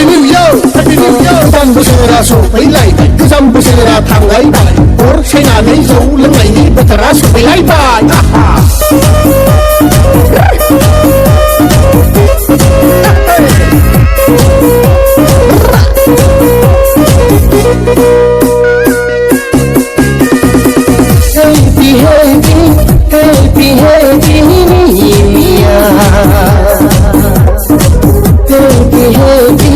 Happy New Year Happy New Year गोदान बोसोरा सफैलायबाय गोजाम बोसोरा थांलायबाय अर सायनानै जौ लोंनायनि बोथोरा सफैलायबाय Happy Happy Happy Happy New Year Happy Happy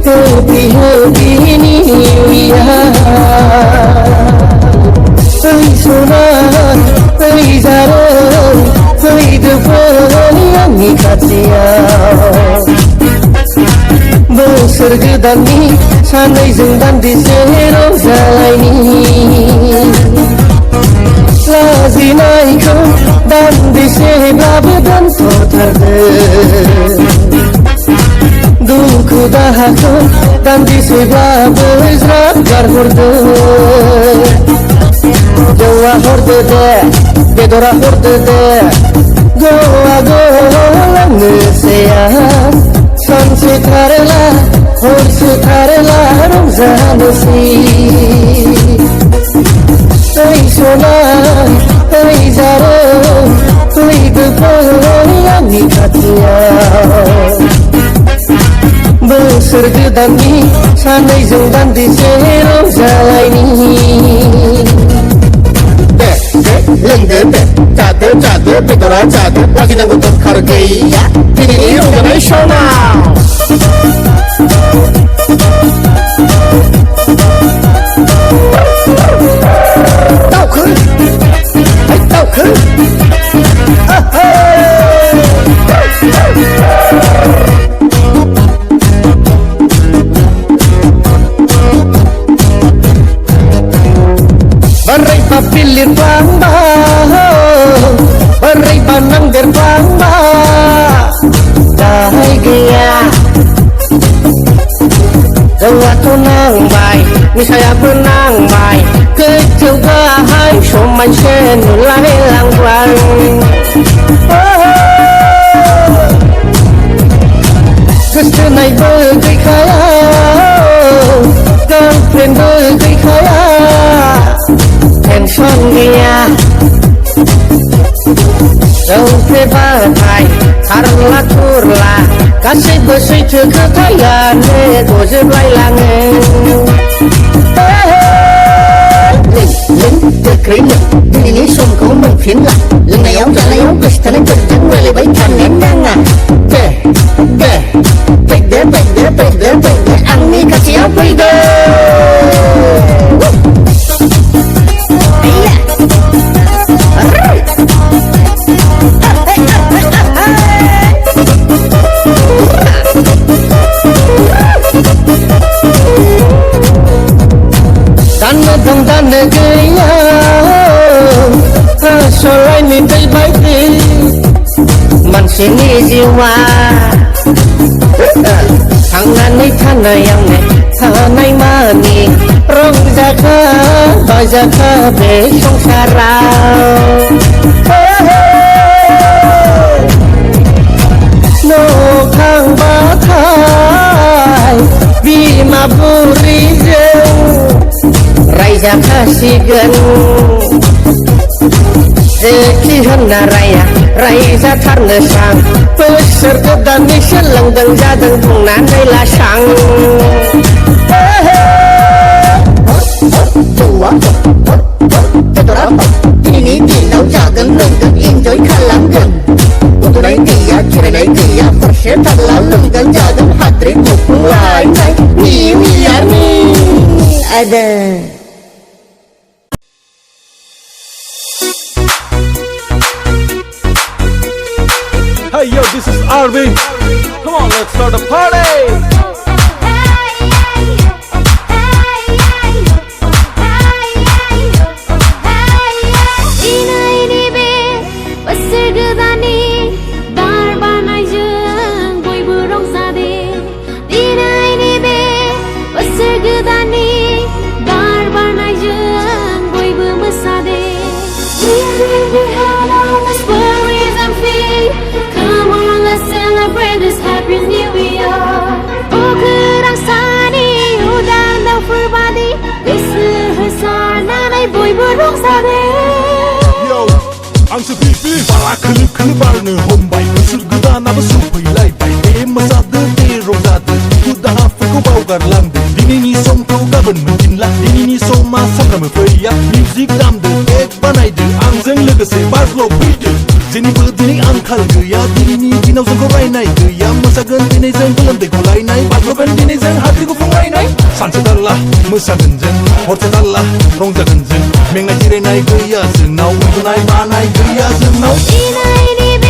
Happy Happy New Year Hãy sona hãy ra đời hãy được với angin katiau Boser gedani sanai zengdan di sero zalaini Lazinaiku dan di sebab dan totarde Duku dahaku dan di sebab izrat garhurde Jawa horde de bedora horde de Goa goa ngeseya San sekarela hor sekarela ramzan si Hãy sona hãy ra đời hãy được với angin katiau Boser gedani sanai zengdan di sero zalaini Lengge jade bedora jade lagi nanggut hargaiya ini internasional Tao khứ hãy tao khứ Barai papilir bangba Barai banangger bangba Dahai gaya Jawa tunang bay Misaya benang bay Kecil gahai Soman sen Lai lang bang Gusto na'y bagay kaya Girlfriend bagay kaya Tension niya Đâu thế ba thai Karla turla Kasih bersih kekayaan Ego zeblai lange Linh được kỹ lực Đi lý xuân của mình phiến lại Lần này áo ra lấy áo kịch Thật lấy bình tĩnh Quay lại bấy thanh ném đang à Kề Kề Bạch đế Ăn mi cà chéo quay đê Dan gaya Solai ni tay baiti Man sini jiwa Tangan tanah yang tanah mani Rong jaka bajaka besong sarau No kang batai Bima burijeng Raja kasigan Zekihan na raya Raja tarna sang Peserta dan niselang dan jadang Pungnan nila sang Tua Tetorapa Ini dinau jagan lenggan Enjoy kalangan Untuk naik dia Kira naik dia Persetan lalang dan jagan Hadri kupung lain New Year ni Ada Hey yo, this is Arvin. Come on, let's start a party. Celebrate this Happy New Year. सानाबो सफैलायबाय दे मोसादो दे रंजादो दुखु दाहाफोरखौ बावगारलांदो दिनैनि समखौ गाबोन मोनफिनला दिनैनि समा सानफ्रामबो फैया music दामदो cake बानायदो आंजों लोगोसे बारल' फैदो जेनिबो दिनै आंखाल गैया दिनैनि दिनाव जोंखौ रायनाय गैया मोसागोन दिनै जों गोलोमदै गलायनाय बारग'गोन दिनै जों हाद्रि गुफुं रायनाय सानसे थारला मोसागोन जों हरसे थारला रंजागोन जों मेंनाय जिरायनाय गैया जोंनाव उन्दुनाय मानाय गैया जोंनाव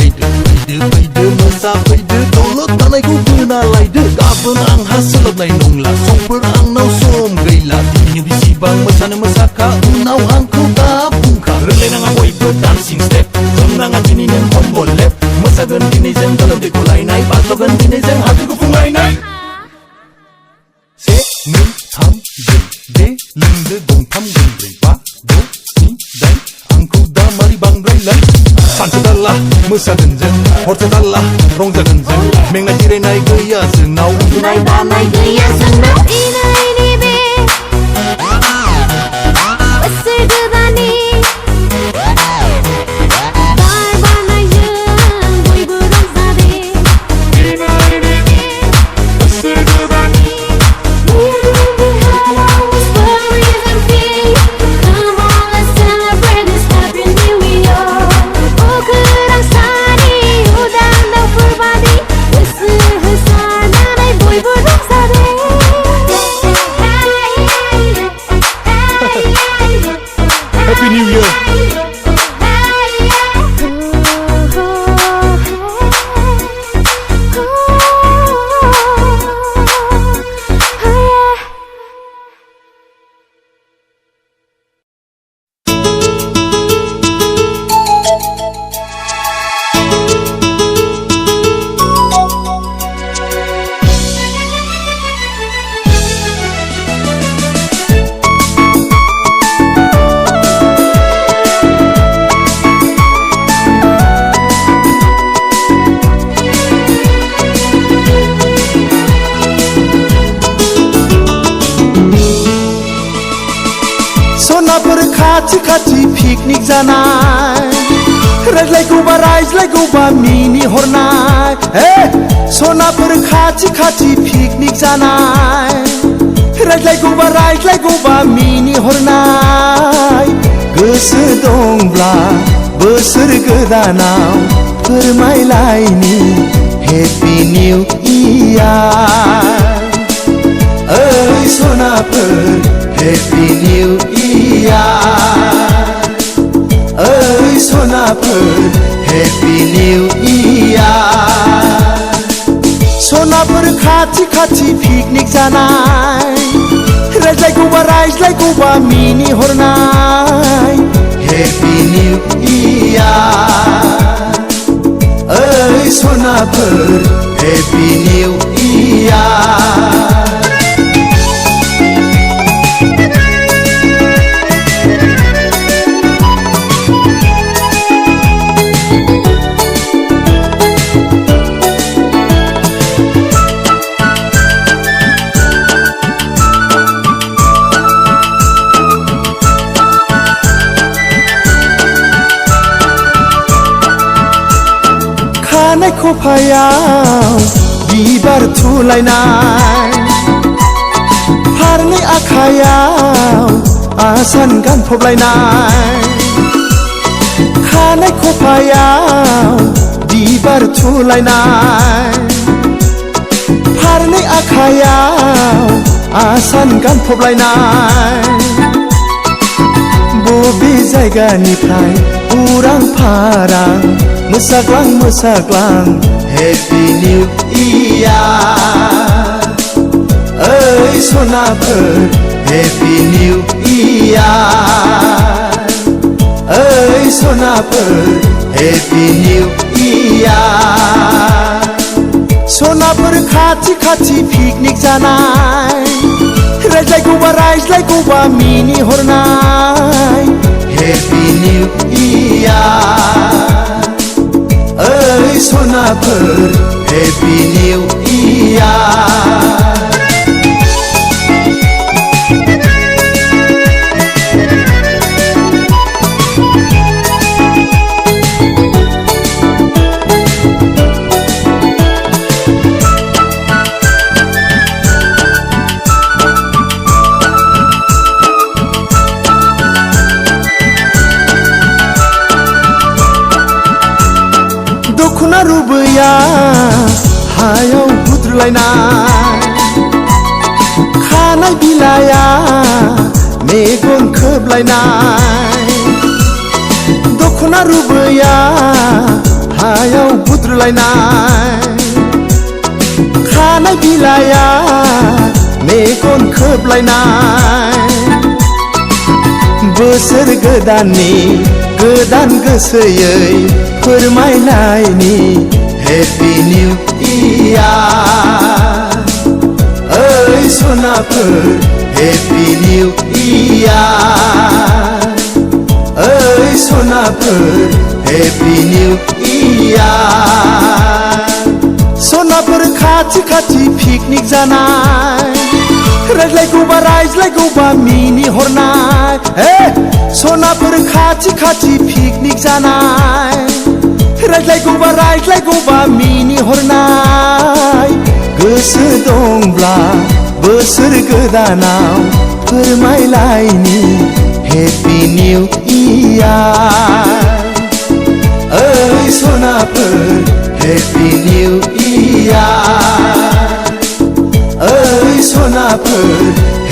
फैदो मोसाफैदो दौलत थानायखौ बोना लायदो गाबोन आंहा सोलाबनाय नंला समफोर आंनाव सम गैला दिनै बेसेबां मोसानो मोसाखा उनाव आंखौ दा बुंखा रोंलायनाङा बयबो डान्सिं स्टेप जोमनाङा दिनै नों कम्बल लेप मोसागोन दिनै जों गोलोमदै गलायनाय बारग'गोन दिनै जों हाद्रि गुफुं रायनाय से नै थाम ब्रै दे लोंदो गंथाम गंब्रै बा द' स्नि दाइन आंखौ दा मारै बांद्रायलाय सानसे थारला मोसागोन जों हरसे थारला रंजागोन जों मेंनाय जिरायनाय गैया जोंनाव उन्दुनाय बानाय गैया जोंनाव Happy New Year! खाथि खाथि पिकनिक जानाय रायज्लायगौबा मिनि हरनाय सनाफोर खाथि खाथि पिकनिक जानाय रायज्लायगौबा मिनि हरनाय गोसो दंब्ला बोसोर गोदानाव फोरमायलायनि हेपि निउ इयार ओइ सनाफोर हेपि निउ इयार ओइ सनाफोर हेपि निउ इयार सनाफोर खाथि खाथि पिकनिक जानाय रायज्लायगौबा मिनि हरनाय हेपि निउ इयार ओइ सनाफोर हेपि निउ इयार खफायाव बिबार थुलायनाय फारनै आखायाव आसान गानफबलायनाय खानाय खफायाव बिबार थुलायनाय फारनै आखायाव आसान गानफबलायनाय बबे जायगानिफ्राय उरां फारां मोसाग्लां मोसाग्लां हेपि निउ इयार ओइ सनाफोर हेपि निउ इयार ओइ सनाफोर हेपि निउ इयार सनाफोर खाथि खाथि पिकनिक जानाय रायज्लायगौबा मिनिहरनाय हेपि निउ इयार ओइ सनाफोर हेपि निउ इयार दखना रुबैया हायाव बुद्रुलायनाय खानाय बिलाया मेगन खोबलायनाय दखना रुबैया हायाव बुद्रुलायनाय खानाय बिलाया मेगन खोबलायनाय बोसोर गोदाननि गोदान गोसोयै फोरमायनायनि हेपि निउ इयार ओइ सनाफोर हेपि निउ इयार ओइ सनाफोर हेपि निउ इयार सनाफोर खाथि खाथि पिकनिक जानाय रायज्लायगौबा मिनिहरनाय सनाफोर खाथि खाथि पिकनिक जानाय रायज्लायगौबा मिनिहरनाय गोसो दंब्ला बोसोर गोदानाव फोरमायलायनि हेपि निउ इयार ओइ सनाफोर हेपि निउ इयार ओइ सनाफोर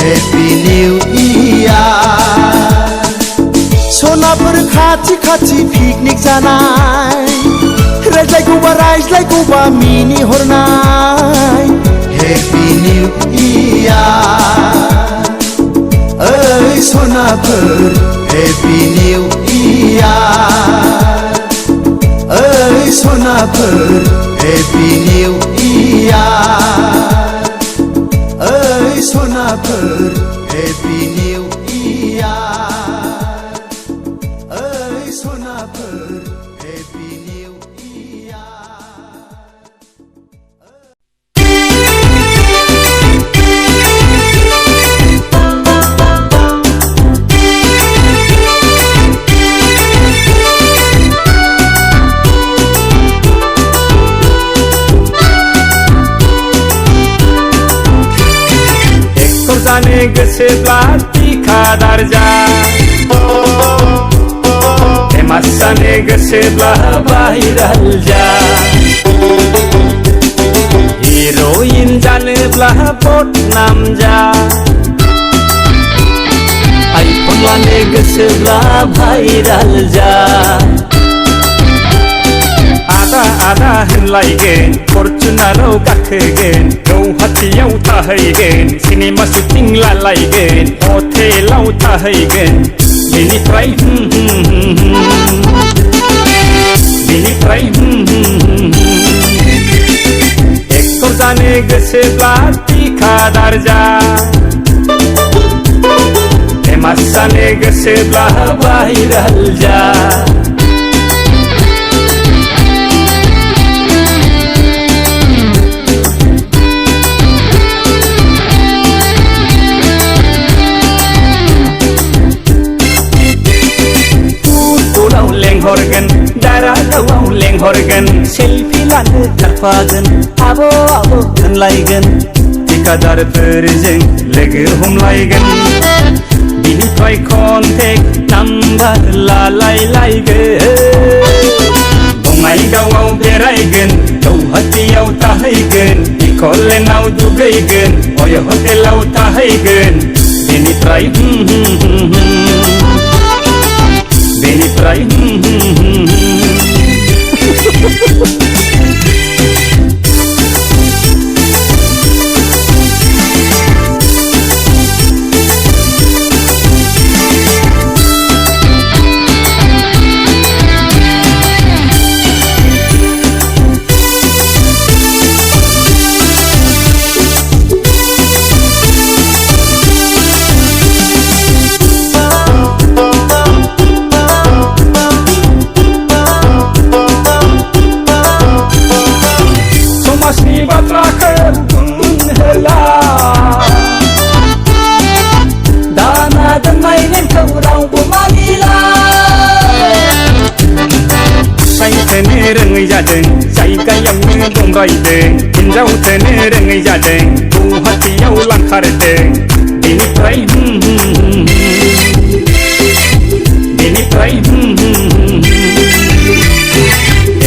हेपि निउ इयार सनाफोर खाथि खाथि पिकनिक जानाय रायज्लायगौबा मिनिहरनाय हेपि निउ इयार ओइ सनाफोर हेपि निउ इयार ओइ सनाफोर हेपि निउ इयार ओइ सनाफोर हेपि निउ इयार ओइ सनाफोर हेपि निउ इयार जाने गोसोब्ला थिखादार जा फेमास जानो गोसोब्ला भाइराल जा हिर'इन जानोब्ला बदनाम जा आइफन लानो गोसोब्ला भाइराल जा आदा होनलायगोन फरचुनाराव गाखोगोन गौहाटियाव थाहैगोन सिनेमा शुटिं लालायगोन हटेलाव थाहैगोन बेनिफ्राय एक्टर जानो गोसोब्ला थिखादार जा फेमास जानो गोसोब्ला भाइराल जा लेंहरगोन दारागावआव लेंहरगोन सेल्फि लानो खारफागोन आब' आब' होनलायगोन थिखादारफोरजों लोगो हमलायगोन बिनिफ्राय कन्टेक्ट नाम्बार लालायलायगोन बङाइगावआव बेरायगोन गौहाटियाव थाहैगोन इक'लेण्डआव दुगैगोन अय हटेलाव थाहैगोन बेनिफ्राय समाजनि बाथ्राखौ बुंहोला दाना दोननाय नेमखौ रावबो मानिला सायथोनो रोङै जादों जायगायावनो दंरायदों हिनजाव थोनो रोङै जादों गौहाटियाव लांखारदों बेनिफ्राय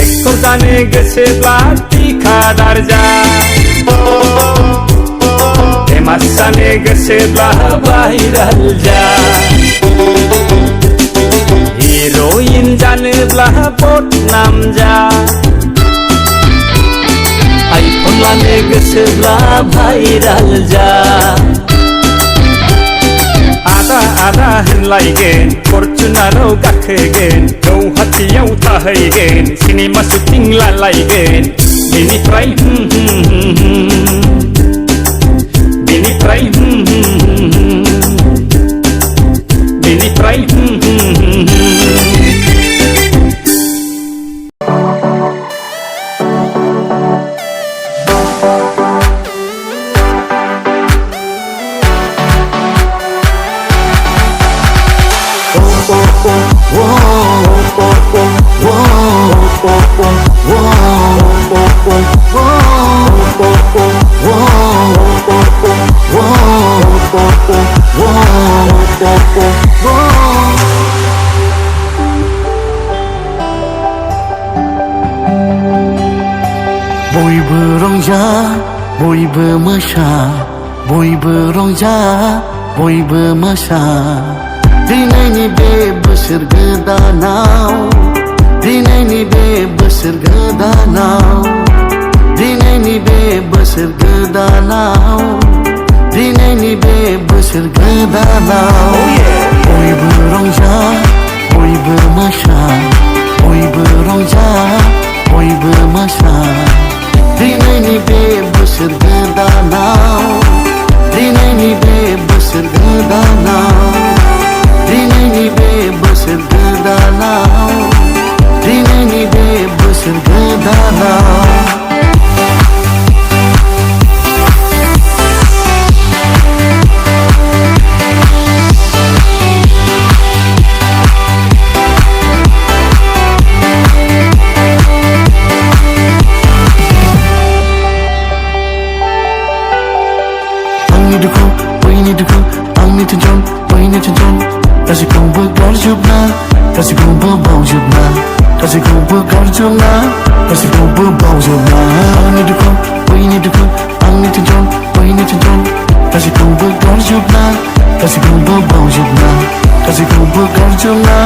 एक्टर जानो गोसोब्ला थिखादार जा फेमास जानो गोसोब्ला भाइराल जा हिर'इन जानोब्ला बदनाम जा आइफन लानो गोसोब्ला भाइराल जा आदा आदा होनलायगोन फरचुनाराव गाखोगोन गौहाटियाव थाहैगोन सिनेमा शुटिं लालायगोन बेनिफ्राय बयबो रंजा बयबो मोसा बयबो रंजा बयबो मोसा दिनैनि बे बोसोर गोदानाव दिनैनि बे बोसोर गोदानाव दिनैनि बे बोसोर गोदानाव दिनैनि बे बोसोर गोदानाव बयबो रंजा बयबो मोसा बयबो रंजा बयबो मोसा दिनैनि बे बोसोर गोदानाव दिनैनि बे बोसोर गोदानाव दिनैनि बे बोसोर गोदानाव दिनैनि बे बोसोर गोदानाव आंनि टेनसन बैनि टेनसन गासैखौबो गारजोबना गासैखौबो बावजोबना गासैखौबो गारजोबना गासैखौबो बावजोबना आंनि दुखु बैनि दुखु आंनि टेनसन बैनि टेनसन गासैखौबो गारजोबना गासैखौबो बावजोबना गासैखौबो गारजोबना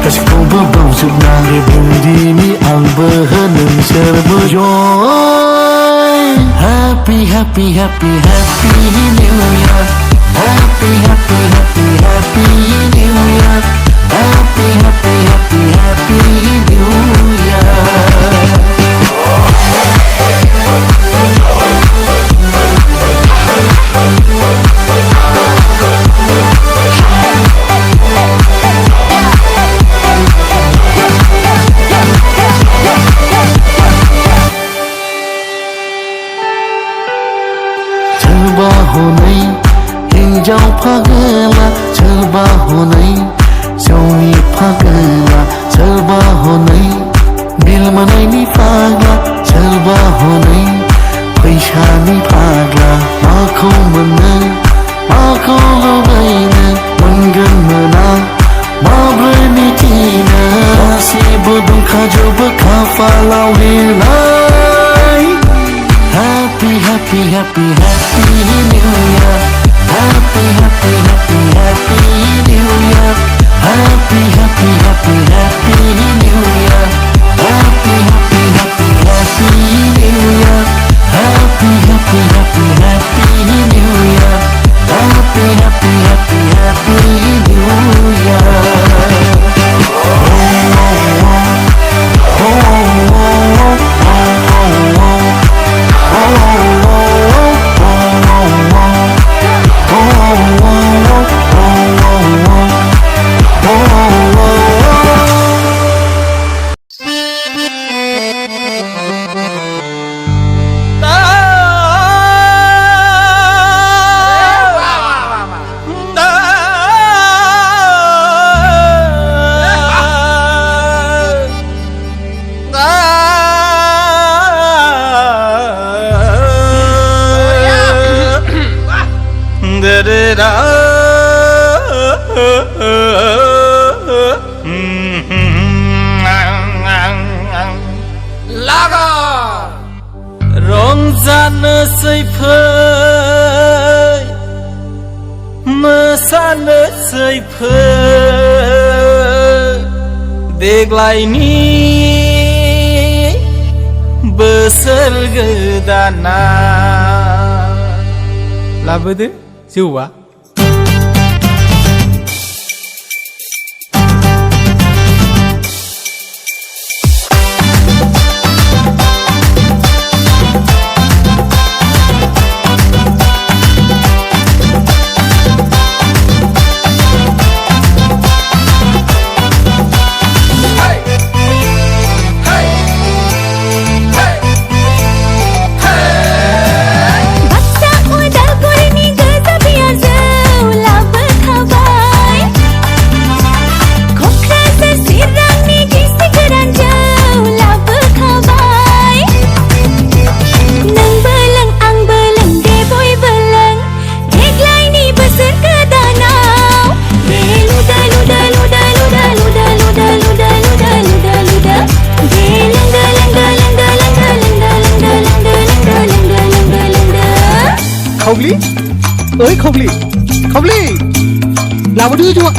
गासैखौबो बावजोबना बेबायदिनि आंबो नोंसोरबो जय Happy happy happy happy new year Happy happy happy happy new year Happy happy happy happy new year सोरबा हनै हिन्जाव फागोला सोरबा हनै जौनि फागोला सोरबा हनै बिल मोननायनि फाग्ला सोरबा हनै फैसानि फाग्ला माखौ मोनो माखौ लुबैनो मोनगोन मोना माब्रै मिथिनो गासिबो दंखाजोबो खाफालाव लिरनाय Happy happy happy happy new year Happy happy happy happy new year Happy happy happy happy new year Happy happy happy happy new year Happy happy happy happy new year Happy happy happy happy new year रंजानोसै फै मोसानोसै फै देग्लायनि बोसोर गोदाना लाबोदो जौआ Khobli, ơi Khobli, Khobli, làm một đứa chưa?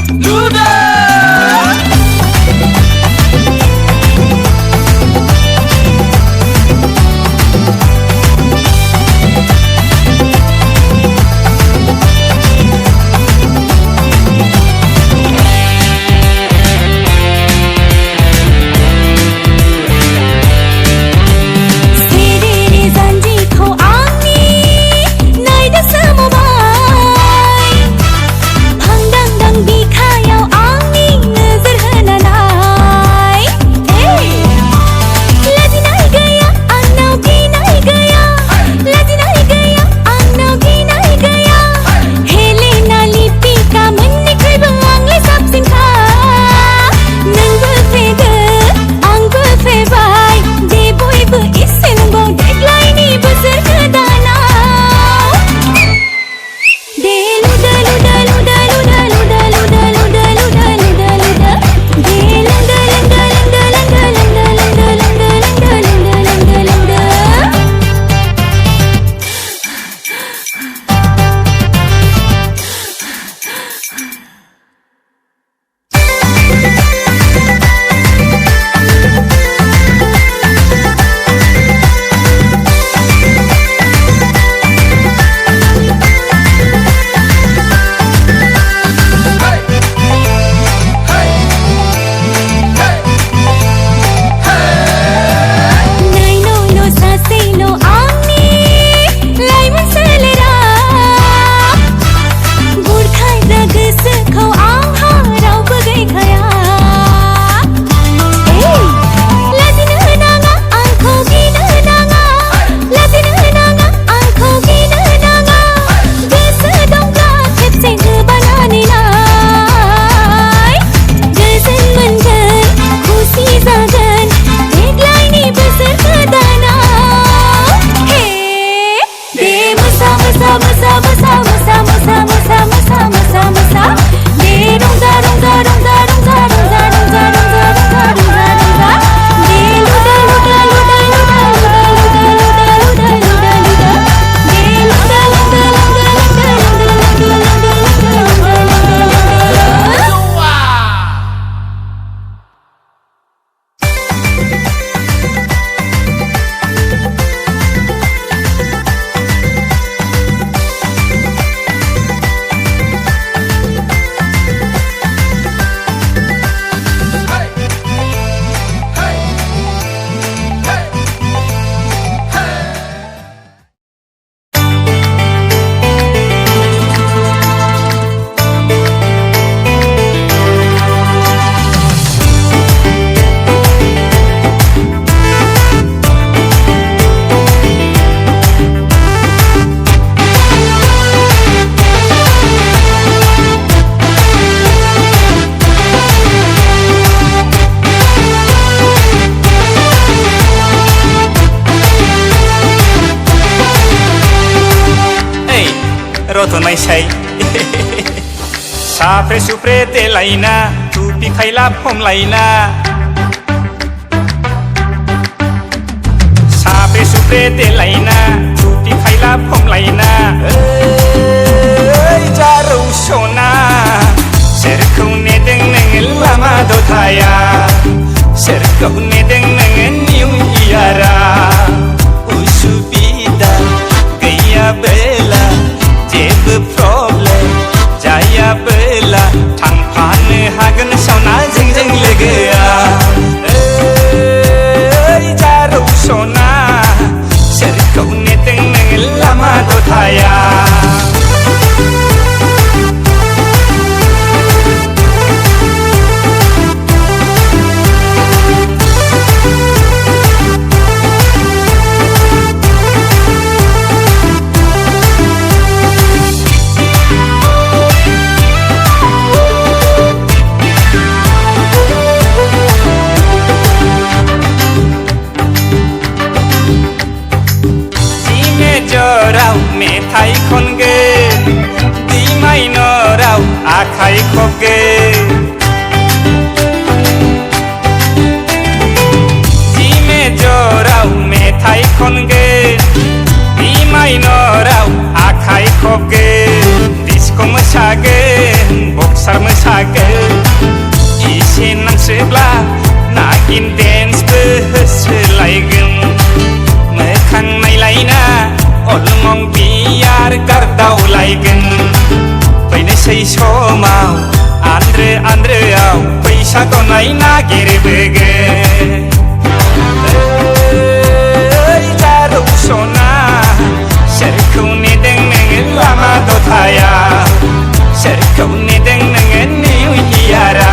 Angni रथ'नायसाय साफ्रे सुफ्रे देलायना टुपि खायला हमलायना साफ्रे सुफ्रे देलायना टुपि खायला हमलायना ओइ जारौ सना सोरखौ नेदों नोङो लामा दथाया सोरखौ नेदों नोङो निउ इयारा उसुबिदा गैयाबोला जेबो प्रब्लेम जायाबोला थांफानो हागोन सना जोंजों लोगोआ ओइ जारौ सना सोरखौ नेदों नोङो लामा दथाया मेथाइ खनगोन दै माइनराव आखाइ खबगोन जि मेजराव मेथाइ खनगोन दै माइनराव आखाइ खबगोन डिस्क' मोसागोन बक्सार मोसागोन एसे नांसोब्ला नागिन डेन्सबो होसोलायगोन मोखां नायलायना अलमं बियार गारदावलायगोन फैनोसै समाव आन्द्रोआव फैसाखौ नागिरबोगोन ओइ जारौ सना सोरखौ नेदों नोङो लामा दथाया सोरखौ नेदों नोङो निउ इयारा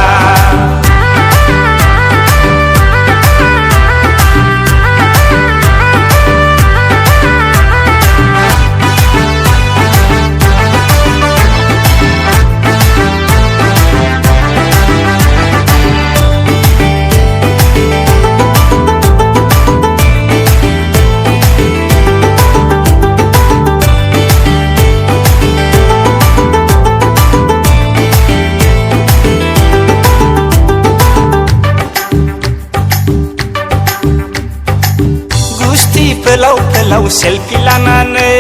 फोलाव सेल्फि लानानै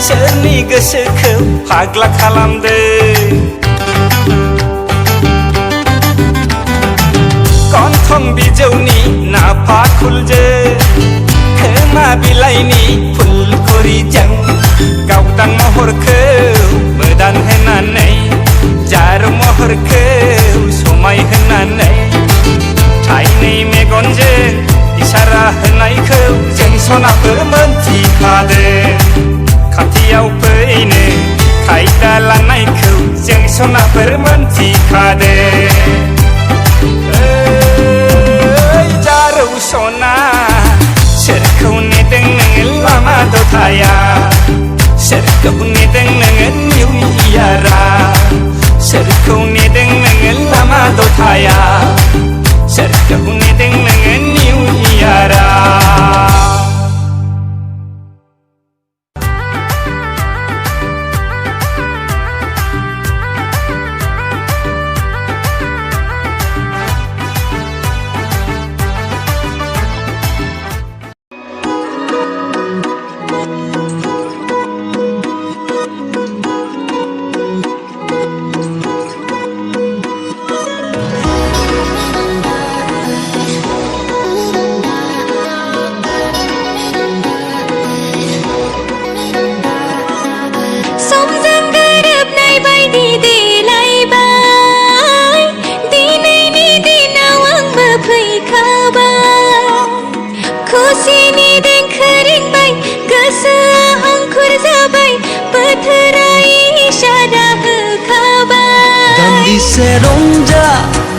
सोरनि गोसोखौ फाग्ला खालामदो गन्थं बिजौनि नाफा खुलजो खोमा बिलाइनि फुलखुरिजों गावदां महरखौ मोदान होनानै जारौ महरखौ समाय होनानै थाइनै मेगनजों इसारा होनायखौ जों सनाफोर मोनथिखादों खाथियाव फैनो खायदा लानायखौ जों सनाफोर मोनथिखादों ओइ जारौ सना सोरखौ नेदों नोङो लामा दथाया सोरखौ नेदों नोङो निउ इयारा सोरखौ नेदों नोङो लामा दथाया सोरखौ नेदों नोङो new इयारा Dise rongja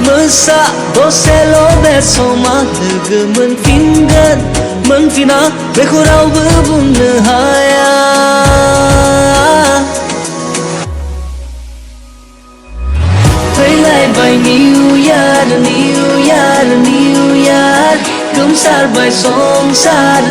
mesa doselo besoma logo मोनफिना बेखौ रावबो बुंनो हाया फैलायबाय निउ इयार गोमसारबाय संसार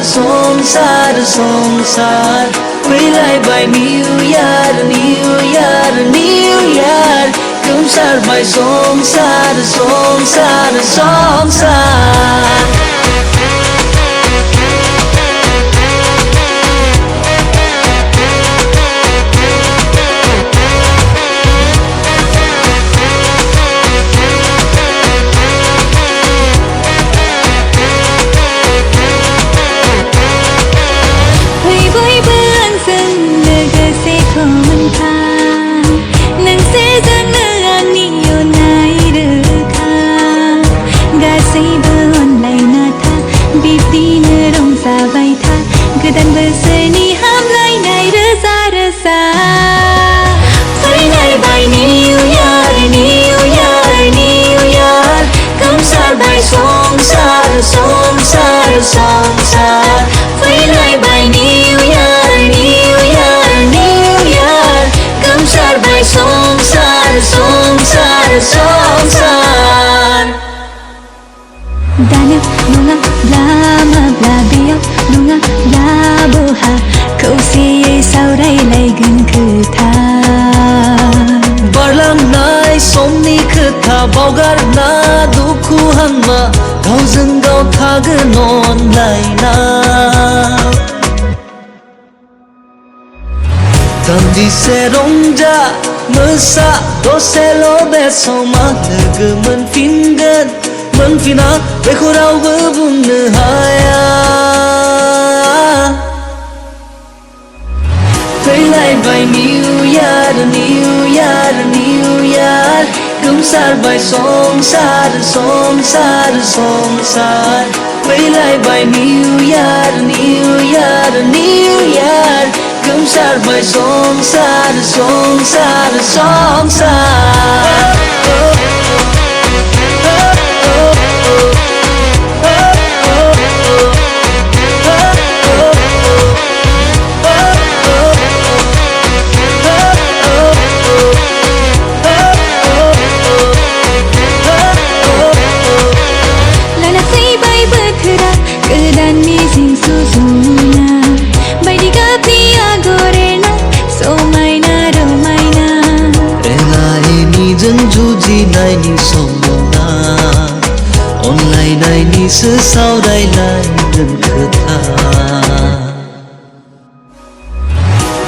फैलायबाय new year new year new year गोमसारबाय संसार संसार संसार गोदान बोसोरनि हामलायनाय रोजा रोजा फैलायबाय new year new year new year गोमसारबाय संसार संसार संसार फैलायबाय new year new year new year गोमसारबाय संसार संसार संसार दानो नङाब्ला माब्ला बेयाव नङाब्ला बहा खौसेयै सावरायलायगोन खोथा बारलांनाय समनि खोथा बावगारना दुखु हांमा गावजों गाव थागोन अनलायना दान्दिसे रंजा मोसा दसेल' बे समा लोगो मोनफिनगोन मोनफिना बेखौ रावबो बुंनो हाया फैलायबाय new year new year new year गोमसारबाय संसार संसार संसार फैलायबाय new year new year new year गोमसारबाय संसार संसार संसार गोदान मिजिं सुजुना बायदि गाबनि आगरेना समायना रमायना एना एनिजों जुजिनायनि समावना अनलायनायनिसो सावरायलायगोन खोथा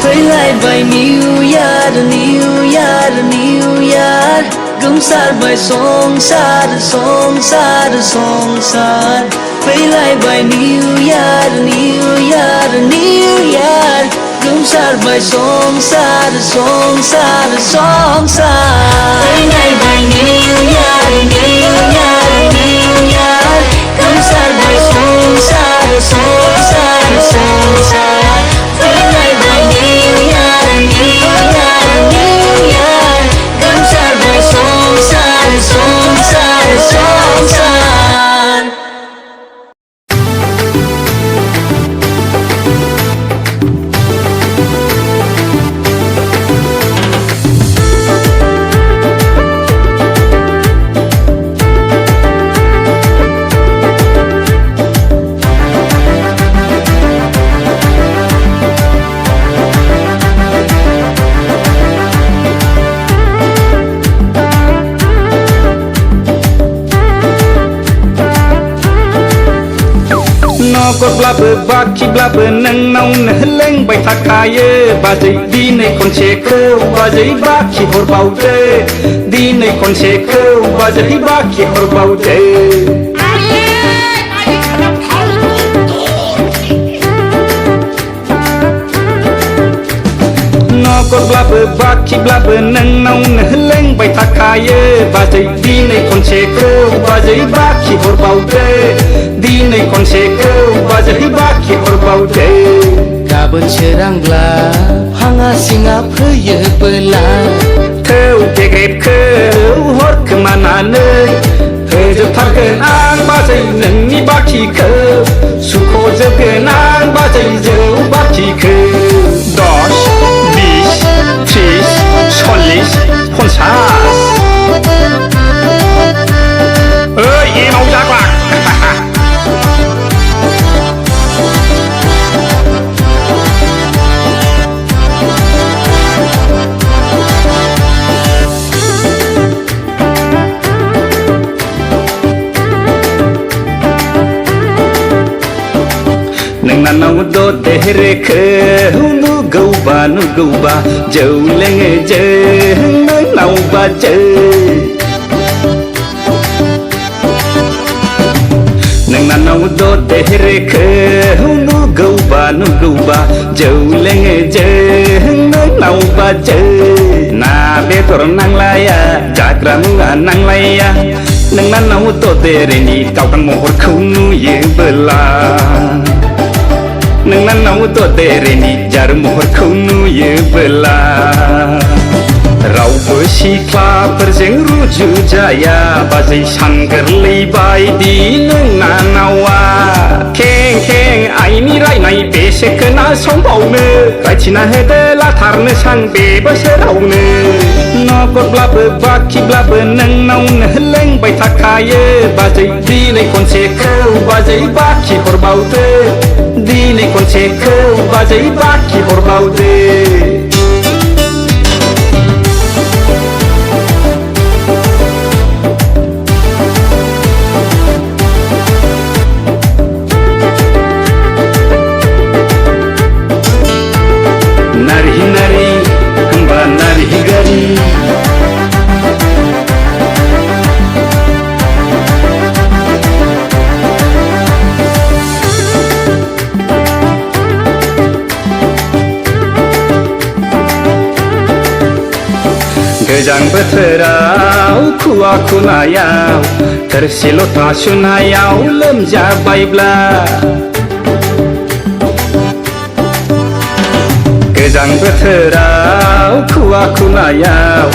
फैलायबाय new year new year new year गोमसारबाय संसार संसार संसार फैलायबाय new year new year new year गोमसारबाय संसार संसार संसार फैलायबाय new year new year new year गोमसारबाय संसार संसार संसार फैलायबाय new year new year new year गोमसारबाय संसार संसार संसार नगरब्लाबो बाखिब्लाबो नोंनावनो लोंबाय थाखायो बाजै दिनै खनसेखौ बाजै बाखि हरबावदो दिनै खनसेखौ बाजै बाखि हरबावदो नगरब्लाबो बाखिब्लाबो नोंनावनो लोंबाय थाखायो बाजै दिनै खनसेखौ बाजै बाखि हरबावदो दिनै खनसेखौ बाजै बाखि हरबावदो गाबोन सोरांब्ला भाङा सिङा फैयोबोला थौ गेग्रेबखौ हरखोमानानै होजोबथारगोन आं बाजै नोंनि बाखिखौ सुख'जोबगोन आं बाजै जौ बाखिखौ 10, 20, 30, 40, 50 ओइ एमाव जाग्ला देरेखो नुगौबा जौ लोङो जों नोंनावबा जौ नोंनाव देरेखो नुगौबा जौ लोङो जों नोंनावबा जौ ना बेदर नांलाया जाग्रा मुवा नांलाया नोंनाव देरेनि गावदां महरखौ नुयोबोला नोंनाव देरेनि जार महरखौ नुयोबोला रावबो सिख्लाफोरजों रुजुजाया बाजै सान गोरलै बायदि नोंनावा खें खें आइनि रायनाय बेसे खोनासंबावनो रायथिना होदो लाथारनो सान बे बोसोरावनो नगदब्लाबो बाखिब्लाबो नोंनावनो लोंबाय थाखायो बाजै दिनै खनसेखौ बाजै बाखि हरबावदो दिनै खनसेखौ बाजै बाखि हरबावदो गोजां बोथोराव खुवा खुनायाव थोरसि लथा सुनायाव लोमजाबायब्ला गोजां बोथोराव खुवा खुनायाव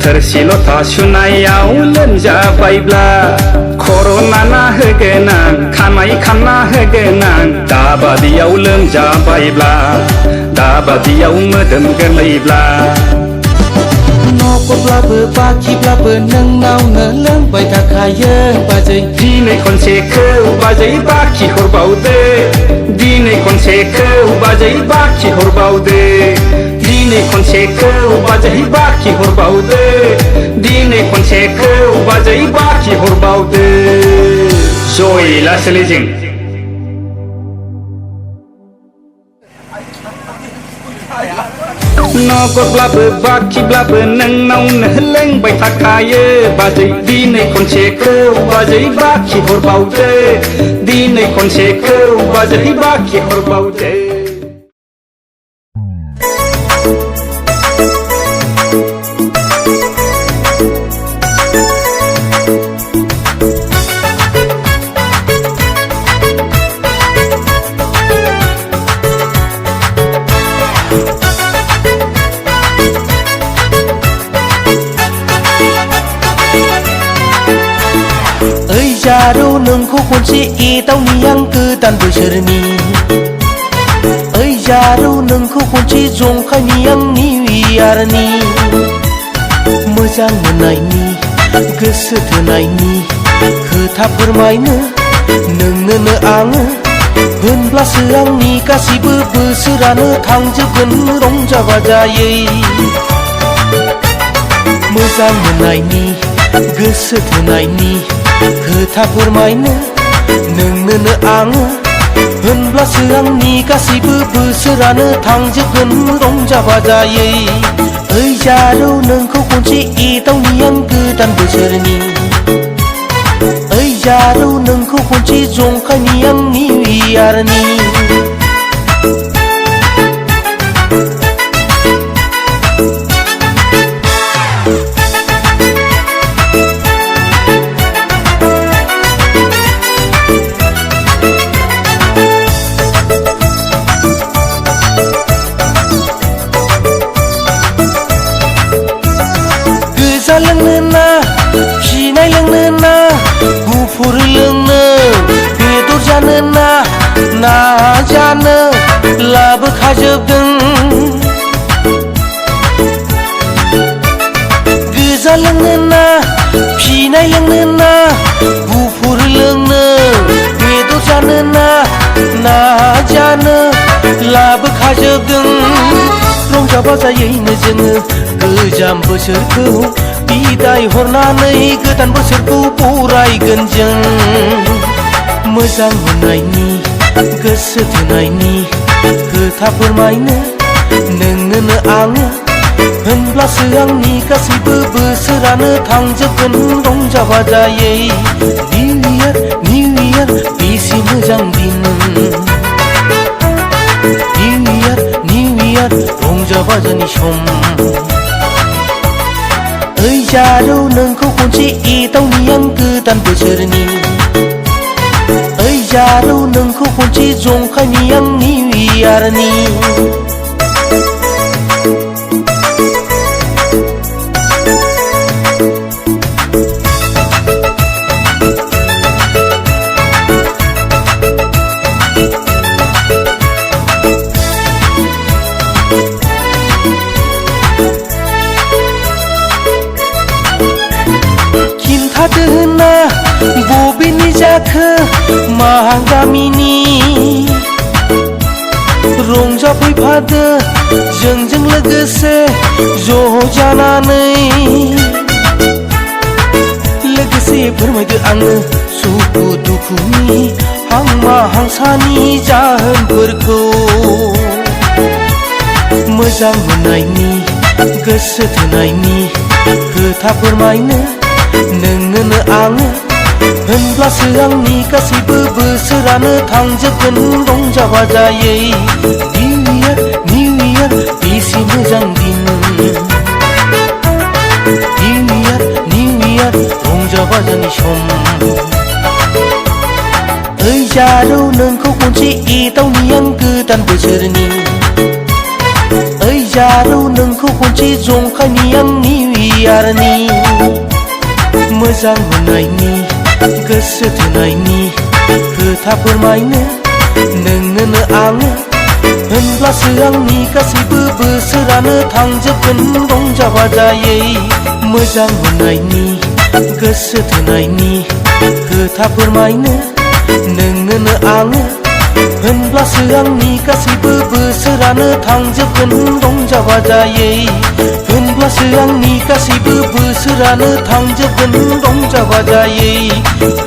थोरसि लथा सुनायाव लोमजाबायब्ला खर' नाना होगोन आं खानाय खाना होगोन आं दाबादियाव लोमजाबायब्ला दाबादियाव मोदोम गोरलैब्ला नगदब्लाबो बाखिब्लाबो नोंनावनो लोंबाय थाखायो बाजै दिनै खनसेखौ बाजै बाखि हरबावदो दिनै खनसेखौ बाजै बाखि हरबावदो दिनै खनसेखौ बाजै बाखि हरबावदो दिनै खनसेखौ बाजै बाखि हरबावदो जय लासैजों नगदब्लाबो बाखिब्लाबो नोंनावनो लोंबाय थाखायो बाजै दिनै खनसेखौ बाजै बाखि हरबावदो दिनै खनसेखौ बाजै बाखि हरबावदो जारौ नोंखौ खनसे एदावनि आं गोदान बोसोरनि ओइ जारौ नोंखौ खनसे जंखायनि आं निउ इयारनि मोजां मोननायनि गोसो थोनायनि खोथा फोरमायनो नोंनोनो आङो होनब्लासो आंनि गासिबो बोसोरानो थांजोबगोन रंजा बाजायै मोजां मोननायनि गोसो थोनायनि खोथा फोरमायनो नोंनोनो आङो होनब्लासो आंनि गासिबो बोसोरानो थांजोबगोन रंजा बाजायै ओइ जारौ नोंखौ खनसे एदावनि आं गोदान बोसोरनि ओइ जारौ नोंखौ खनसे जंखायनि आं निउ इयारनि लोंनो ना फिनाय लोंनो ना गुफुर लोंनो बेदर जानो ना जानो लाबोखाजोबदों गोजा लोंनो ना फिनाय लोंनो ना गुफुर लोंनो बेदर जानो ना जानो लाबोखाजोबदों रंजा बाजायैनो जोङो गोजाम बोसोरखौ बिदाय हरनानै गोदान बोसोरखौ बरायगोन जों मोजां मोननायनि गोसो थोनायनि खोथा फोरमायनो नोंनोनो आङो होनब्लासो आंनि गासैबो बोसोरानो थांजोबगोन रंजा बाजायै निउ इयार बेसे मोजां दिन निउ इयार रंजा बाजानि सम ओइ जारौ नोंखौ खनसे एदावनि आं गोदान बोसोरनि ओइ जारौ नोंखौ खनसे जंखायनि आं निउ इयारनि खिन्थादोना बबेनि जाखो मा गामिनि रंजाफैफादो जोंजों लोगोसे ज' जानानै लोगोसे फोरमायदो आङो सुखु दुखुनि हांमा हांसानि जाहोनफोरखौ मोजां मोननायनि गोसो थोनायनि खोथा फोरमायनो नोंनोनो आङो होनब्लासो आंनि गासैबो बोसोरानो थांजोबगोन रंजा बाजायै निउ इयार बेसे मोजां दिन निउ इयार रंजा बाजानि सम ओइ जारौ नोंखौ खनसे एदावनि आं गोदान बोसोरनि ओइ जारौ नोंखौ खनसे जंखायनि आं निउ इयारनि मोजां मोननायनि गोसो थोनायनि खोथा फोरमायनो नोंनोनो आङो होनब्लासो आंनि गासैबो बोसोरानो थांजोबगोन रंजा बाजायै मोजां मोननायनि गोसो थोनायनि खोथा फोरमायनो नोंनोनो आङो होनब्लासो आंनि गासैबो बोसोरानो थांजोबगोन रंजा बाजायै होनब्लासो आंनि गासैबो बोसोरानो थांजोबगोन रंजा बाजायै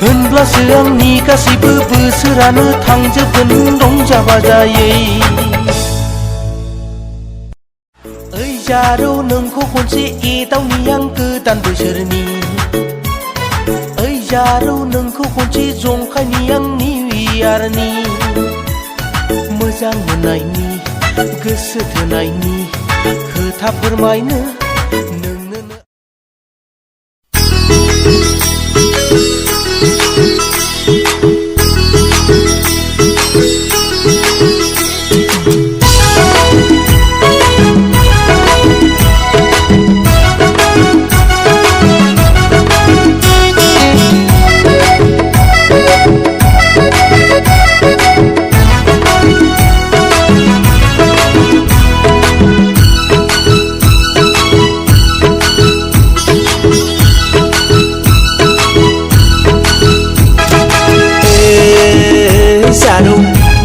होनब्लासो आंनि गासैबो बोसोरानो थांजोबगोन रंजा बाजायै ओइ जारौ नोंखौ खनसे एदावनि आं गोदान बोसोरनि ओइ जारौ नोंखौ खनसे जंखायनि आं निउ इयारनि मोजां मोननायनि गोसो थोनायनि खोथा फोरमायनो नोंनोनो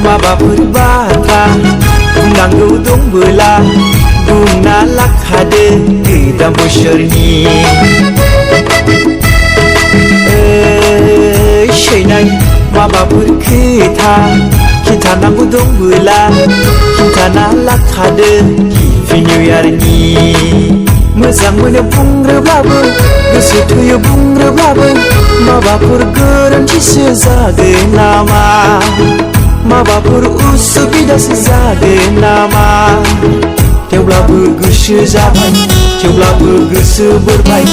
माबाफोर बाथ्रा बुंनांगौ दंबोला बुंना लाखादो गोदान बोसोरनि सैनाय माबाफोर खोथा खिन्थानांगौ दंबोला खिन्थाना लाखादो हेपि निउ इयारनि मोजां मोनो बुंग्रोब्लाबो गोसो थोयो बुंग्रोब्लाबो माबाफोर गोरोन्थिसो जागोन नामा माबाफोर उसुबिदासो जागोन नामा थेवब्लाबो गोसो जाबाय थेवब्लाबो गोसो बोरबाय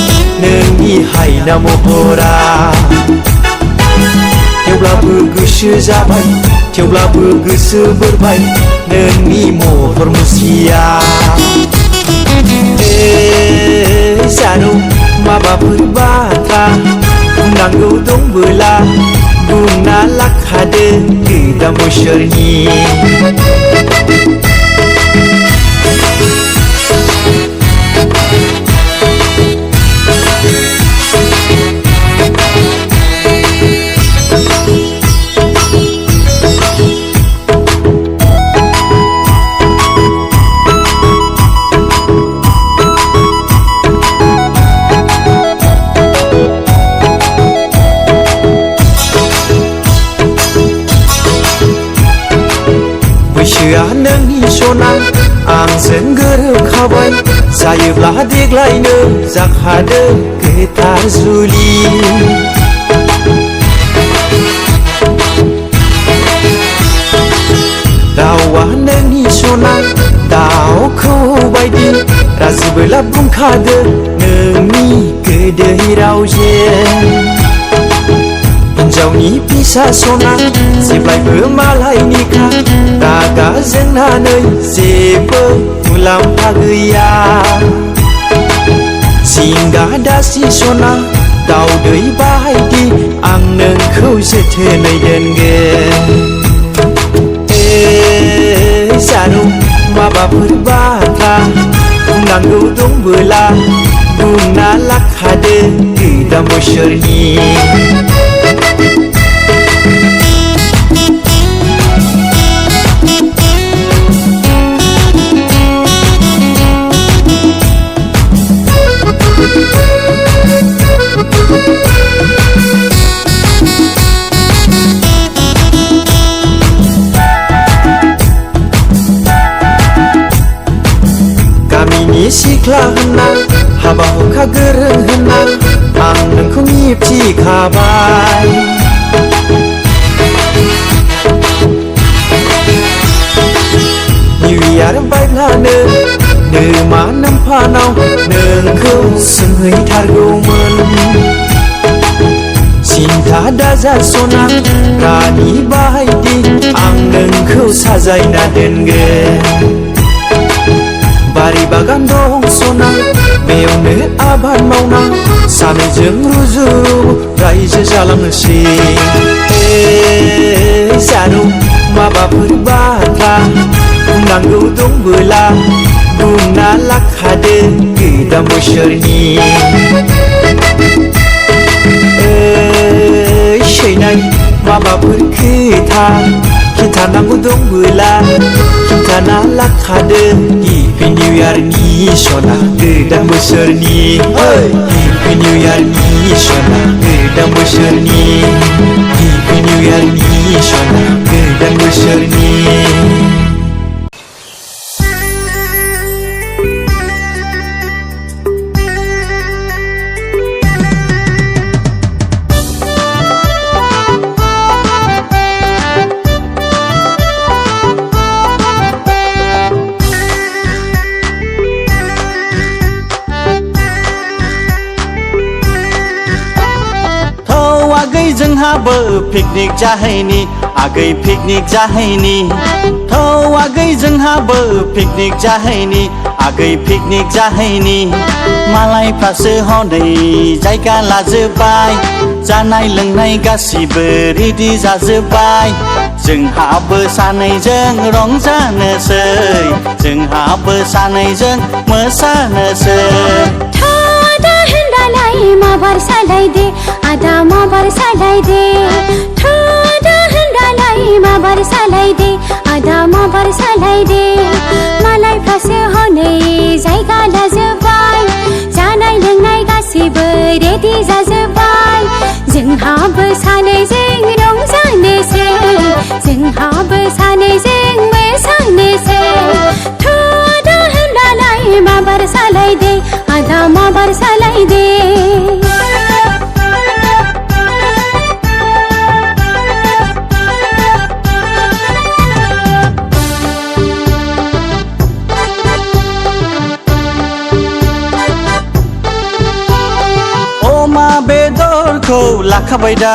नोंनि हायना महरा थेवब्लाबो गोसो जाबाय थेवब्लाबो गोसो बोरबाय नोंनि महर मुस्रिया जारौ माबाफोर बाथ्रा बुंनांगौ दंबोला बुंना लाखादो गोदान बोसोरनि बैसोआ नोंनि सना आंजों गोरोबखाबाय जायोब्ला देग्लायनो जाखादों गोथार जुलि रावा नोंनि सना दाउखौ बायदि राजिबोला बुंखादों नोंनि गोदै रावजों हिन्जावनि फिसा सना जेब्लायबो मालायनिखा रागा जोंनानै जेबो मुलाम्फा गैया जिंगा दासि सना दाउदै बायदि आं नोंखौ जोथोनै दोनगोन जानु माबाफोर बाथ्रा बुंनांगौ दंबोला बुंना लाखादो गोदान बोसोरनि सिख्ला होनना हाबा हुखा गोरों होनना आं नोंखौ मिथिखाबाय निउ इयार बायब्लानो नोमा नोमफानाव नोंखौ सोंहैथारगौमोन सिन्था दाजा सना रानि बायदि आं नोंखौ साजायना दोनगोन बारि बागान दं सना बेयावनो आबाद मावना सानैजों रुजु रायजो जालांनोसै जानु माबाफोर बाथ्रा बुंनांगौ दंबोला बुंना लाखादो गोदान बोसोरनि सैनाय माबाफोर खोथा खिन्थानांगौ दंबोला खिन्थाना लाखादो हेपि निउ इयारनि सना गोदान बोसोरनि हेपि निउ इयारनि सना गोदान बोसोरनि हेपि निउ इयारनि सना गोदान बोसोरनि जोंहाबो पिकनिक जाहैनि आगै पिकनिक जाहैनि थौ आगै जोंहाबो पिकनिक जाहैनि आगै पिकनिक जाहैनि मालायफ्रासो हनै जायगा लाजोब्बाय जानाय लोंनाय गासिबो रेडि जाजोब्बाय जोंहाबो सानैजों रंजानोसै जोंहाबो सानैजों मोसानोसै माबार सालायदे आदा माबार सालायदे थोदा होनदालाय माबार सालायदे आदा माबार सालायदे मालायफ्रासो हनै जायगा लाजोब्बाय जानाय लोंनाय गासिबो रेडि जाजोब्बाय जोंहाबो सानैजों रंजानोसै जोंहाबो सानैजों मोसानोसै थोदा होनदालाय माबार सालायदे आदा माबार सालायदे अमा बेदरखौ लाखाबाय दा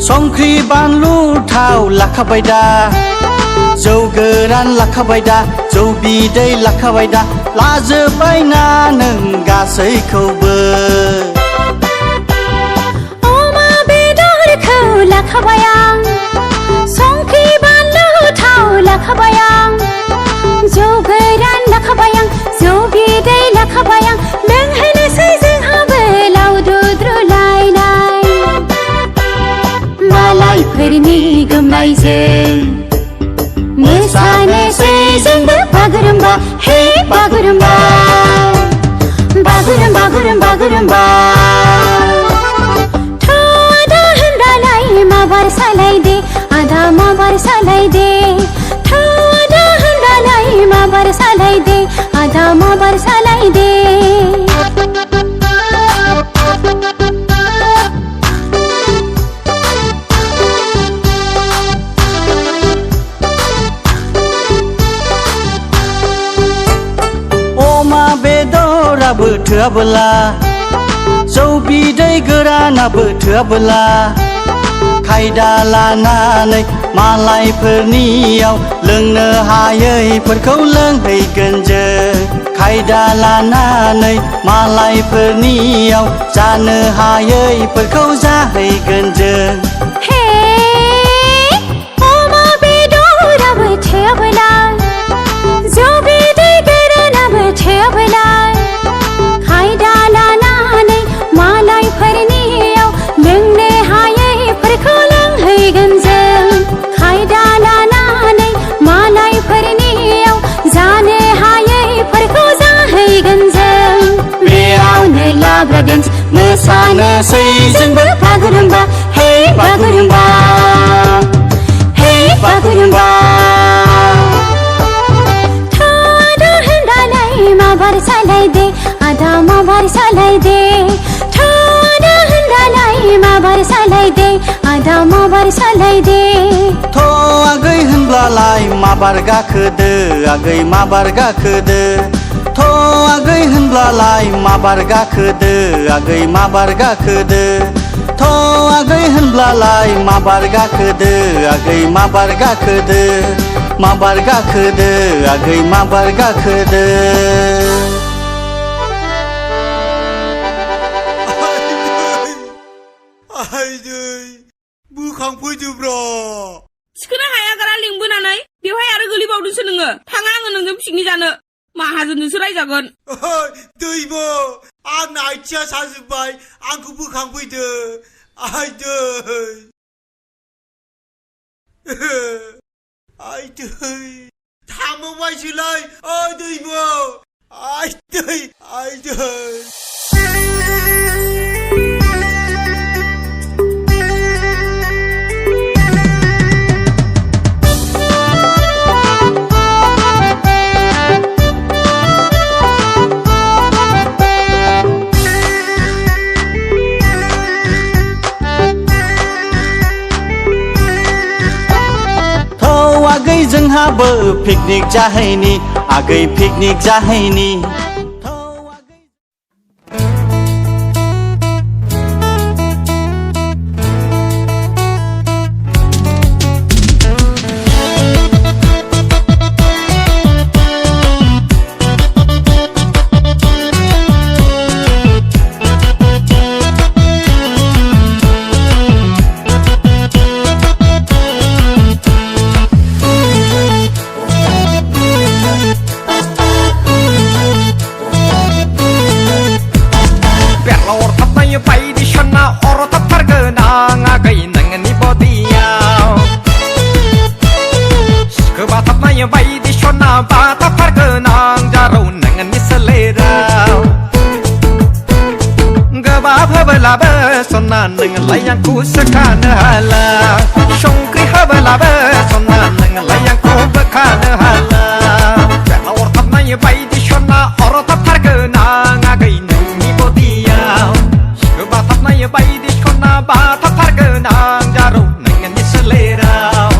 संख्रि बानलु थाव लाखाबाय दा जौ गोरान लाखाबाय दा जौ बिदै लाखाबाय दा लाजोब्बाय ना नों गासैखौबो अमा बेदरखौ लाखाबाय आं संख्रि बानलु थाव लाखाबाय आं जौ गोरान लाखाबाय आं जौ बिदै लाखाबाय आं लोंहैनोसै जोंहाबो लावदुद्रुलायनाय मालायफोरनि गोमनायजों मोसानोसै जोंबो बागुरुम्बा हे बागुरुम्बा बागुरुम्बा बागुरुम्बा बागुरुम्बा थोदा होनदालाय माबार सालायदे आदा माबार सालायदे थोदा होनदालाय अमा बेदराबो थोआबोला जौ बिदै गोरानाबो थोआबोला खायदा लानानै मालायफोरनियाव लोंनो हायैफोरखौ लोंहैगोन जों खायदा लानानै मालायफोरनियाव जानो हायैफोरखौ जाहैगोन जों हे अमा बेदराबो थोआबोला जौ बिदै गोरानाबो थोआबोला खायदा लानानै मालायफोरनियाव लोंनो हायैफोरखौ लोंहैगोन जों खायदा लानानै मालायफोरनियाव जानो हायैफोरखौ जाहैगोन जों बेयावनो लाब्रा डेन्स मोसानोसै जोंबो बागुरुम्बा हे बागुरुम्बा हे बागुरुम्बा थादा होननानै माबार सालायदे आदा माबार सालायदे थादा होननानै माबार सालायदे आदा माबार सालायदे थ' आगै होनब्लालाय माबार गाखोदो आगै माबार गाखोदो थ' आगै होनब्लालाय माबार गाखोदो आगै माबार गाखोदो थ' आगै होनब्लालाय माबार गाखोदो आगै माबार गाखोदो माबार गाखोदो आगै माबार गाखोदो आइदै बुखांफैदोब्रा सिखोनो हाया गारा लिंबोनानै बेवहाय आरो गोलैबावदोंसो नोङो थाङा आङो नोंजों पिकनिक जानो माहाजोनजोंसो रायजागोन दैब आंना आथिया साजोब्बाय आंखौ बोखांफैदो आइदै आइदै थांबावबायसोलाय दैब आइदै आइदै आगै जोंहाबो पिकनिक जाहैनि आगै पिकनिक जाहैनि सन्ना नोंलाय आंखौ सोखानो हाला संख्रि होबोलाबो सन्ना नोंलाय आंखौ बोखानो हाला बेला अरथाबनाय बायदि सन्ना अरथाबथारगोन आं आगै नोंनि बदियाव सिखोबाथाबनाय बायदि सन्ना बाथाबथारगोन आं जारौ नोंनि सोलेराव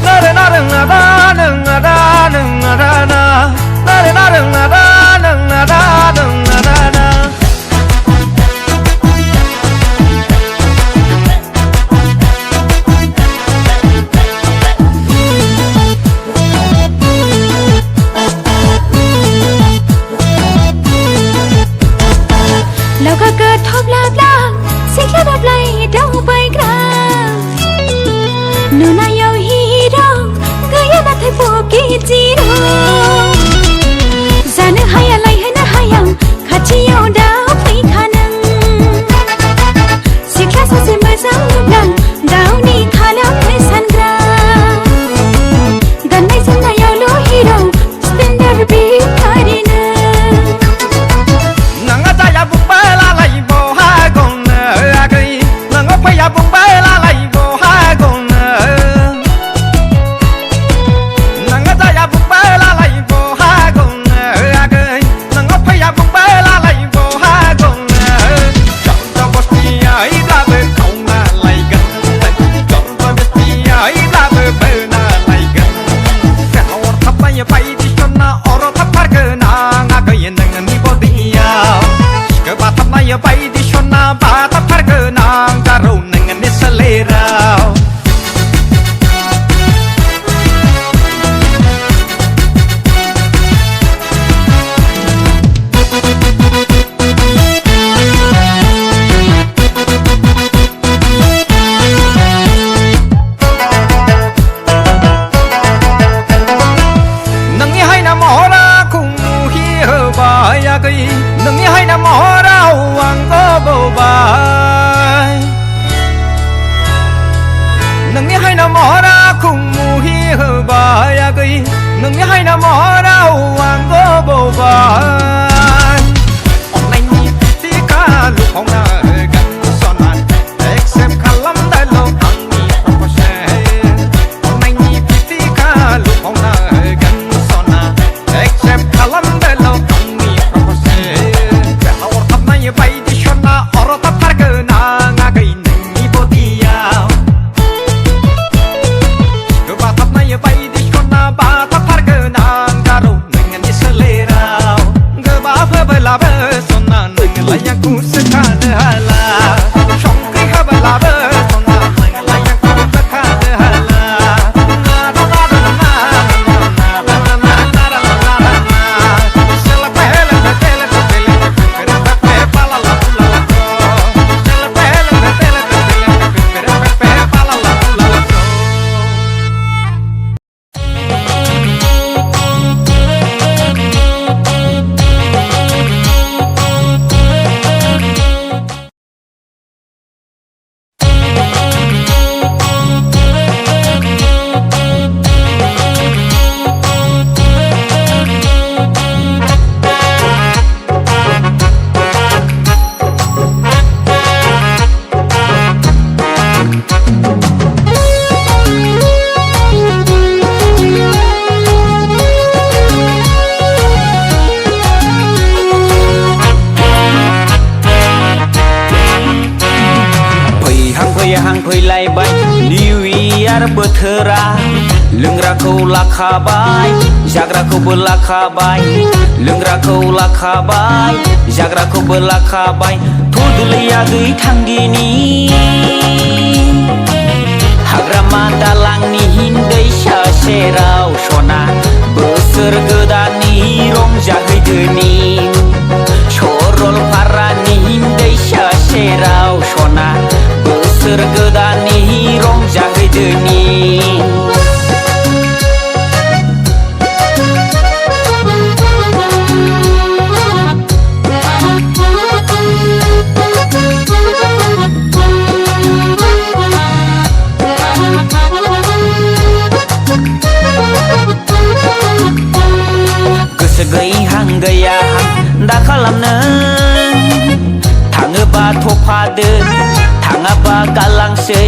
नारे नारें नादा नों नादा नों नादा ना नारे नारें नादा नों नादा नों नादा ना गई नोंनि हायना महराव आंखौ बावबाय नोंनि हायना महरा मुहि होबाय आगै नोंनि हायना महराव आंखौ बावबाय अननायनि फिथिखा लुफावना होगोन सनान एक्सेप्ट खालामदोल' आंनि प्रप'जेल अननायनि फिथिखा लुफावना होगोन सनान एक्सेप्ट खालामदोल' आंनि प्रप'जेल बेहा अरथाबनाय बायदिसना अरथाबथारगोन आं आगै नोंनि बडियाव गोबाथाबनाय बायदिसना बाथाबथारगोन आं गारौ नोंनि सोलेराव गोबाब होबोलाबो सना नोंलाय आंखौ सोखानो हाला संख्रि होबोलाबो सना नोंलाय आंखौ बोखानो हाला फैलायबाय निउ इयार बोथोरा लोंग्राखौ लाखाबाय जाग्राखौबो लाखाबाय लोंग्राखौ लाखाबाय जाग्राखौबो लाखाबाय थुदुलिया गै थांदिनि हाग्रामा दालांनि दैसा सेराव सना बोसोर गोदाननि रंजाहैदोनि सरलपारानि दैसा सेराव सना बोसोर गोदाननि रंजाहैदोनि गोसो गैहां गैयाहां दा खालामनो थाङोबा थफादो थाङाबा गालांसै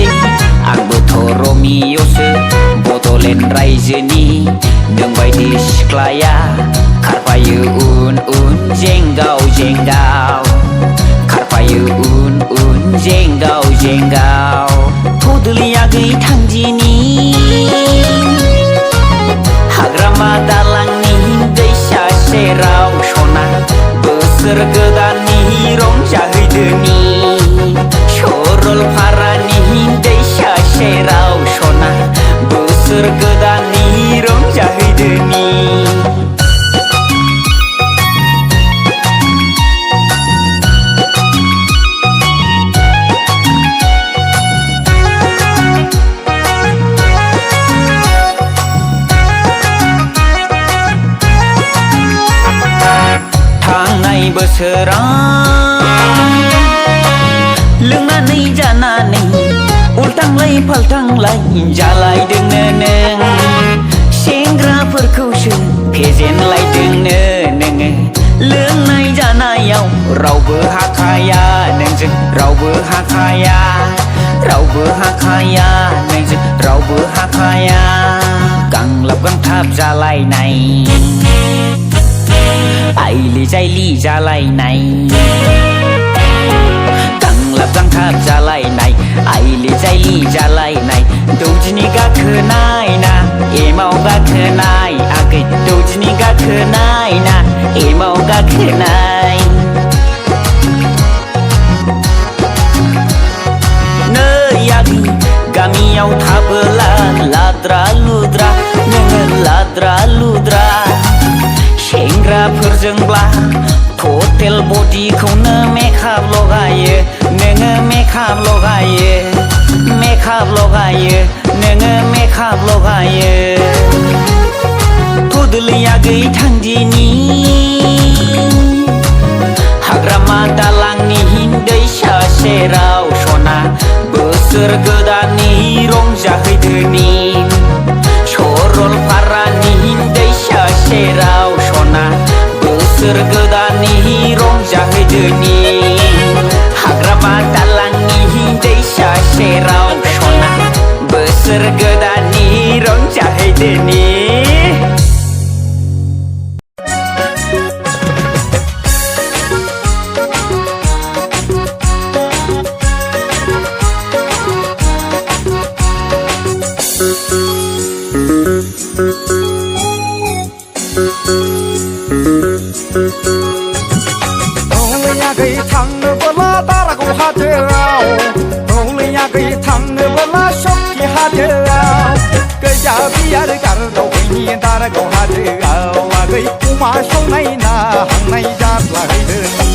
आंबोथ' रमिय'सो बड'लेण्ड रायजोनि नोंबायदि सिख्लाया खारफायो उन उन जेंगाव जेंगाव खारफायो उन उन जेंगाव जेंगाव थुदुलिया गै थांदिनि हाग्रामा दालांनि दैसा सेराव सना बोसोर गोदाननि रंजाहैदोनि सरलपारानि दैसा सेराव सना बोसोर गोदाननि रंजाहैदोनि थांनाय बोसोराव लोंनानै जानानै उल्टांलाय फाल्टांलाय जालायदोंनो नों सेंग्राफोरखौसो फेजेनलायदोंनो नोङो लोंनाय जानायाव रावबो हाखाया नोंजों रावबो हाखाया रावबो हाखाया नोंजों रावबो हाखाया गांलाब गांथाब जालायनाय आइलि जाइलि जालायनाय गांलाब गांथाब जालायनाय आइलि जाइलि जालायनाय दौदिनि गाखोनाय ना एमाव गाखोनाय आगै दौदिनि गाखोनाय ना एमाव गाखोनाय नै आगै गामियाव थाबोला लाद्रा लुद्रा नोङो लाद्रा लुद्रा सेंग्राफोरजोंब्ला टटेल बडिखौनो मेकआप लगायो नोङो मेकआप लगायो मेकआप लगायो नोङो मेकआप लगायो थुदुलिया गै थांदिनि हाजोनि हाग्रामा दालांनि दैसा सेराव सना बोसोर गोदाननि रंजाहैदोनि गै थांनोबोला दारागाव हाजोआव रौलैयागै थांनोबोला सकि हाजोआव गोजा बियार गारदावैनि दारागाव हाजोआव आगै अमा संनाय ना हांनाय जाद्लाहैदोनि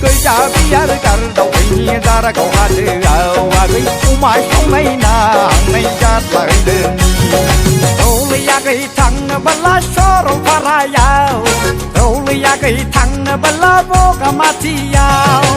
गोजा बियार गारदावैनि दारागाव हाजोआव आगै अमा संनाय ना हांनाय जाद्लाहैदोनि रौलैयागै थांनोबोला सरलपारायाव रौलैयागै थांनोबोला बगामाथियाव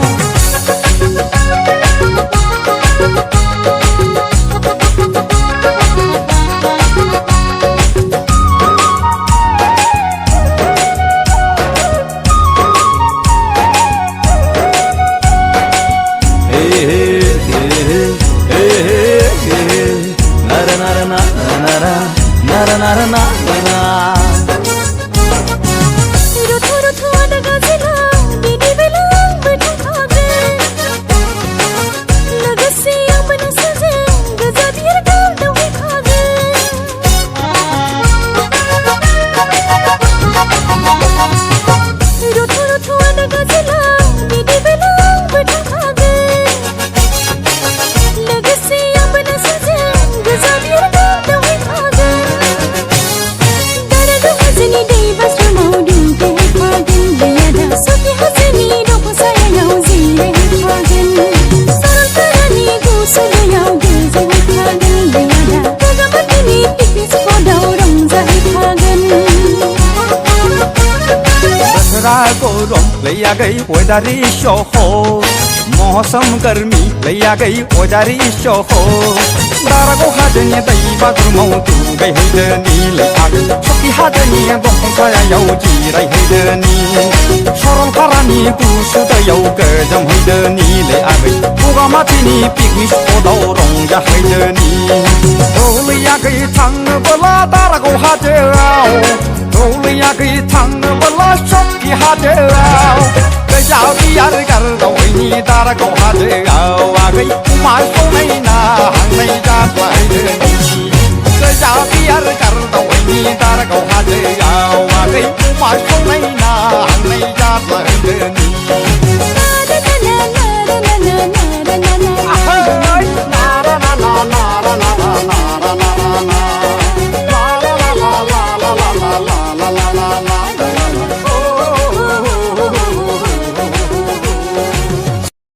लैया गई वेदारी शो हो मौसम गर्मी लैया गई वेदारी शो हो दारागाव हाजोनि दै बाज्रुमाव दुगैहैदोनि लैयागै सकि हाजोनि दंफां सायायाव जिरायहैदोनि सरलपारानि गुसु दैयाव गोजोमहैदोनि लैयागै बगामाथिनि पिकनिक स्पटआव रंजाहैदोनि लैयागै थांनोबोला दारागाव हाजोआव रौलैयागै थांनोबोला सकि हाजोआव गोजा बियार गारदावैनि दारागाव हाजोआव आगै अमा संनाय ना हांनाय जाद्लाहैदोनि गोजा बियार गारदावैनि दारागाव हाजोआव आगै अमा संनाय ना हांनाय जाद्लाहैदोनि